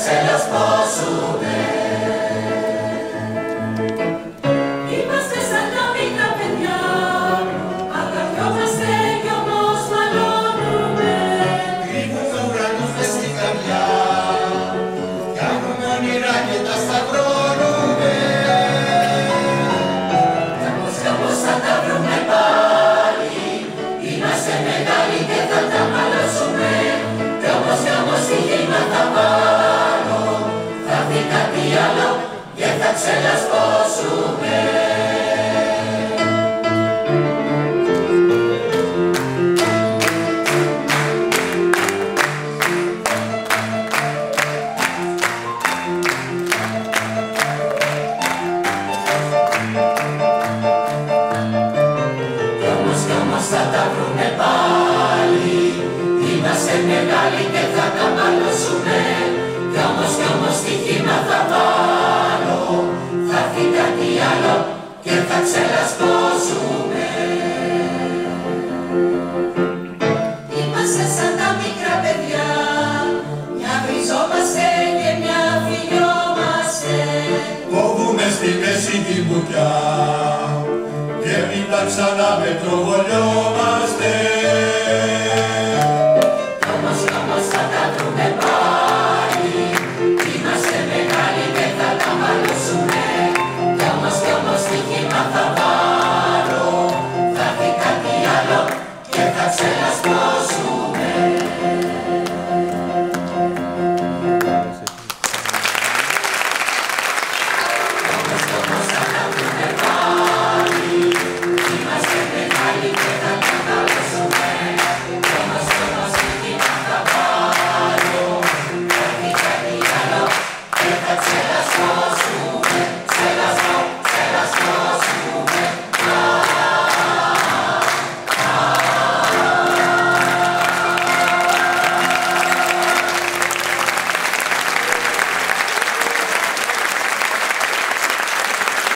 ξελασπώσουνε. Είμαστε σαν τα μικρά παιδιά, αγαπιόμαστε κι όμως μαλώνουμε. Κρύβουμε ουρανούς μες στην καρδιά, κάνουμε όνειρα και τα σταυρώνουμε. Κι όμως θα τα βρούμε πάλι, είμαστε μεγάλοι και θα τα μαλώσουμε. Κι όμως στοιχήματα πάνω, θα δει κάτι άλλο και θα ξελασπώσουμε. Κι όμως θα τα βρούμε πάλι, είμαστε μεγάλοι και θα τα μαλώσουμε. Κι όμως στοιχήματα πάνω, θα έρθει κάτι άλλο και θα ξελασπώσουμε. Είμαστε σαν τα μικρά παιδιά, μια βριζόμαστε και μια φιλιόμαστε. Κόβουμε στη μέση την μπουκιά και μην τα ξανά μετροβολιόμαστε.